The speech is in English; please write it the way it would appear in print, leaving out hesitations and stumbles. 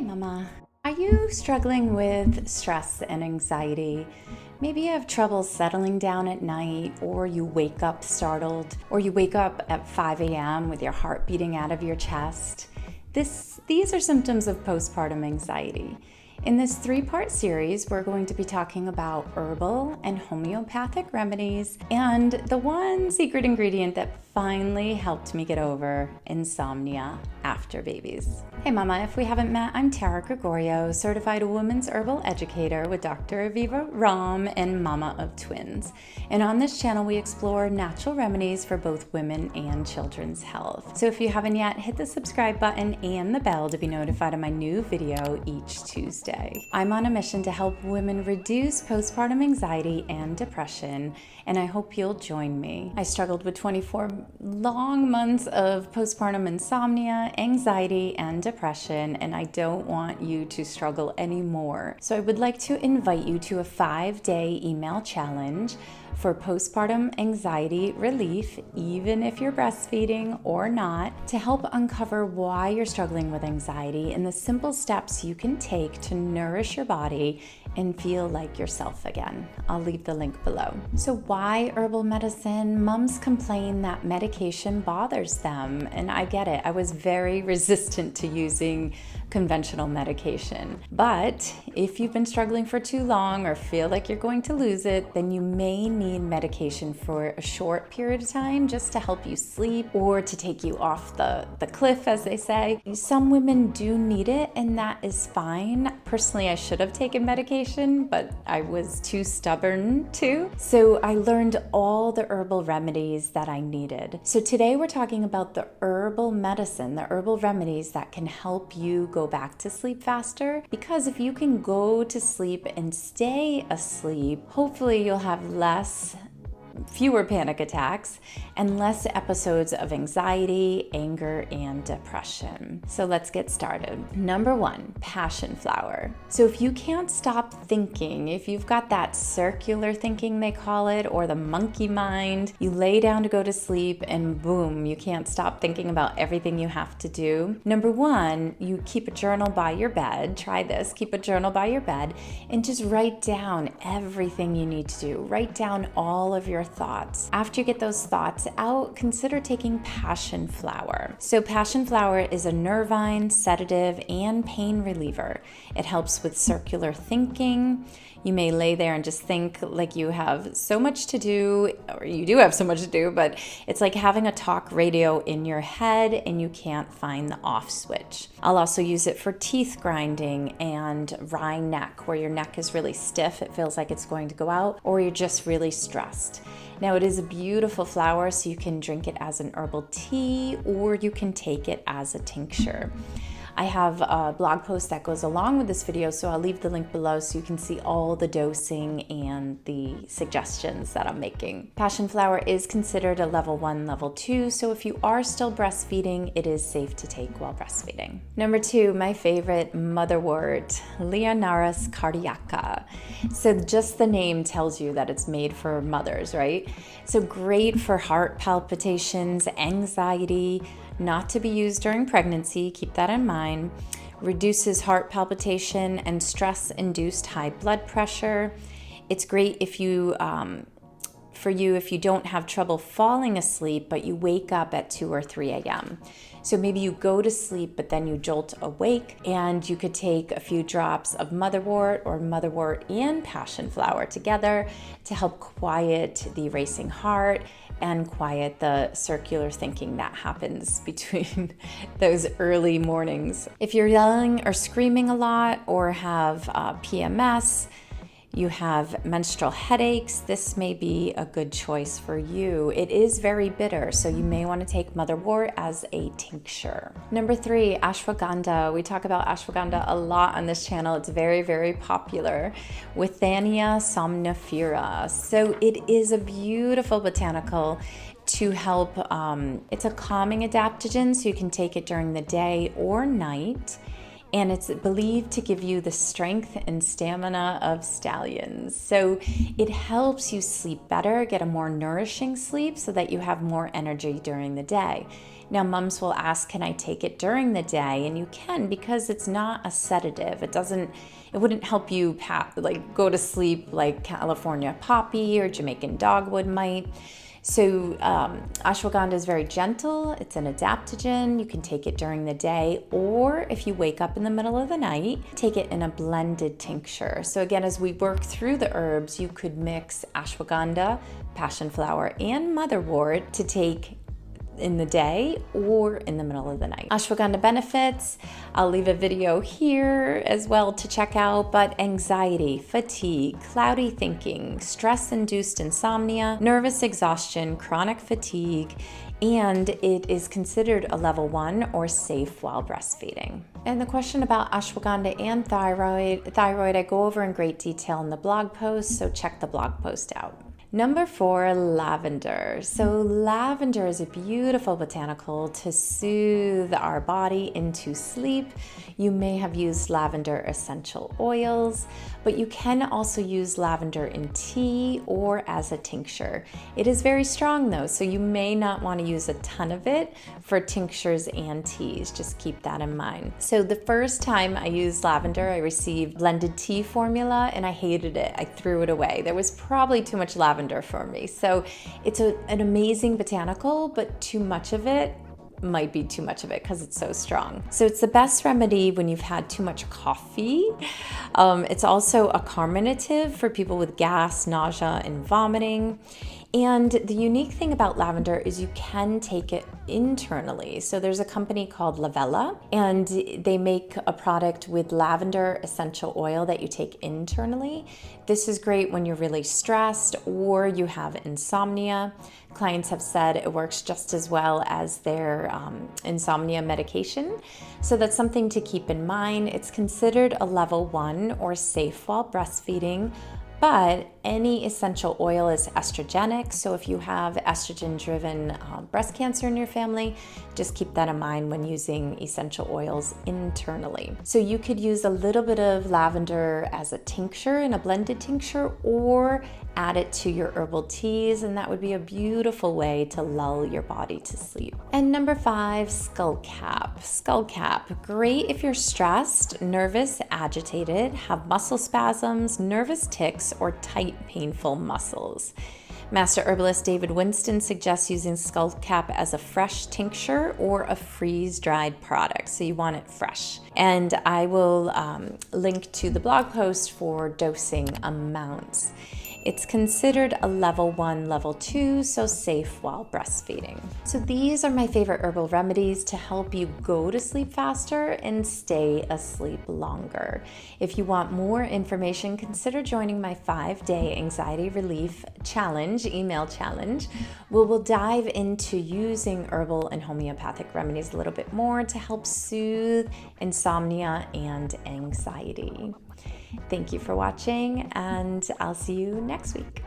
Hey mama, are you struggling with stress and anxiety? Maybe you have trouble settling down at night, or you wake up startled, or you wake up at 5 a.m. with your heart beating out of your chest. These are symptoms of postpartum anxiety. In this 3-part series, we're going to be talking about herbal and homeopathic remedies and the one secret ingredient that finally helped me get over insomnia after babies. Hey mama, if we haven't met, I'm Gregorio, certified women's herbal educator with Dr. Aviva Ram and mama of twins. And on this channel, we explore natural remedies for both women and children's health. So if you haven't yet, hit the subscribe button and the bell to be notified of my new video each Tuesday. I'm on a mission to help women reduce postpartum anxiety and depression, and I hope you'll join me. I struggled with 24 long months of postpartum insomnia, anxiety, and depression, and I don't want you to struggle anymore. So I would like to invite you to a 5-day email challenge for postpartum anxiety relief, even if you're breastfeeding or not, to help uncover why you're struggling with anxiety and the simple steps you can take to nourish your body and feel like yourself again. I'll leave the link below. So why herbal medicine? Moms complain that medication bothers them, and I get it. I was very resistant to using conventional medication. But if you've been struggling for too long or feel like you're going to lose it, then you may need medication for a short period of time just to help you sleep or to take you off the cliff, as they say. Some women do need it, and that is fine. Personally, I should have taken medication, but I was too stubborn to. So I learned all the herbal remedies that I needed. So today we're talking about the herbal medicine, the herbal remedies that can help you go back to sleep faster. Because if you can go to sleep and stay asleep, hopefully you'll have fewer panic attacks and less episodes of anxiety, anger, and depression. So let's get started. Number 1, passion flower. So if you can't stop thinking, if you've got that circular thinking they call it, or the monkey mind, you lay down to go to sleep and boom, you can't stop thinking about everything you have to do. Number 1, you keep a journal by your bed. Try this, keep a journal by your bed and just write down everything you need to do. Write down all of your thoughts. After you get those thoughts out, consider taking passion flower. So passion flower is a nervine, sedative, and pain reliever. It helps with circular thinking. You may lay there and just think like you have so much to do, or you do have so much to do, but it's like having a talk radio in your head and you can't find the off switch. I'll also use it for teeth grinding and wry neck, where your neck is really stiff, it feels like it's going to go out, or you're just really stressed. Now it is a beautiful flower, so you can drink it as an herbal tea or you can take it as a tincture. I have a blog post that goes along with this video, so I'll leave the link below so you can see all the dosing and the suggestions that I'm making. Passion flower is considered a level 1, level 2, so if you are still breastfeeding, it is safe to take while breastfeeding. Number 2, my favorite motherwort, Leonaris cardiaca. So just the name tells you that it's made for mothers, right? So great for heart palpitations, anxiety, not to be used during pregnancy, keep that in mind. Reduces heart palpitation and stress-induced high blood pressure. It's great if you, if you don't have trouble falling asleep, but you wake up at 2 or 3 a.m. So maybe you go to sleep, but then you jolt awake, and you could take a few drops of motherwort or motherwort and passion flower together to help quiet the racing heart and quiet the circular thinking that happens between those early mornings. If you're yelling or screaming a lot, or have PMS, you have menstrual headaches, this may be a good choice for you. It is very bitter, so you may want to take motherwort as a tincture. Number 3, ashwagandha. We talk about ashwagandha a lot on this channel. It's very, very popular. Withania somnifera. So it is a beautiful botanical to help, it's a calming adaptogen, so you can take it during the day or night. and it's believed to give you the strength and stamina of stallions. So it helps you sleep better, get a more nourishing sleep so that you have more energy during the day. Now, moms will ask, can I take it during the day? And you can, because it's not a sedative. It wouldn't help you go to sleep like California poppy or Jamaican dogwood might. So ashwagandha is very gentle. It's an adaptogen. You can take it during the day, or if you wake up in the middle of the night, take it in a blended tincture. So again, as we work through the herbs, you could mix ashwagandha, passion flower, and motherwort to take in the day or in the middle of the night. Ashwagandha benefits, I'll leave a video here as well to check out, but anxiety, fatigue, cloudy thinking, stress-induced insomnia, nervous exhaustion, chronic fatigue, and it is considered a level 1 or safe while breastfeeding. And the question about ashwagandha and thyroid I go over in great detail in the blog post, so check the blog post out. Number 4, lavender. So lavender is a beautiful botanical to soothe our body into sleep. You may have used lavender essential oils, but you can also use lavender in tea or as a tincture. It is very strong though, so you may not want to use a ton of it for tinctures and teas. Just keep that in mind. So the first time I used lavender, I received blended tea formula and I hated it. I threw it away. There was probably too much lavender for me. So it's an amazing botanical, but too much of it might be too much of it because it's so strong. So it's the best remedy when you've had too much coffee. It's also a carminative for people with gas, nausea, and vomiting. And the unique thing about lavender is you can take it internally. So there's a company called Lavela, and they make a product with lavender essential oil that you take internally. This is great when you're really stressed or you have insomnia. Clients have said it works just as well as their insomnia medication. So that's something to keep in mind. It's considered a level 1 or safe while breastfeeding, but any essential oil is estrogenic. So if you have estrogen-driven breast cancer in your family, just keep that in mind when using essential oils internally. So you could use a little bit of lavender as a tincture in a blended tincture, or add it to your herbal teas, and that would be a beautiful way to lull your body to sleep. And number 5, skullcap. Skullcap, great if you're stressed, nervous, agitated, have muscle spasms, nervous tics, or tight, painful muscles. Master herbalist David Winston suggests using skullcap as a fresh tincture or a freeze-dried product, so you want it fresh. And I will link to the blog post for dosing amounts. It's considered a level 1, level 2, so safe while breastfeeding. So these are my favorite herbal remedies to help you go to sleep faster and stay asleep longer. If you want more information, consider joining my 5-day anxiety relief challenge, email challenge, where we'll dive into using herbal and homeopathic remedies a little bit more to help soothe insomnia and anxiety. Thank you for watching, and I'll see you next week.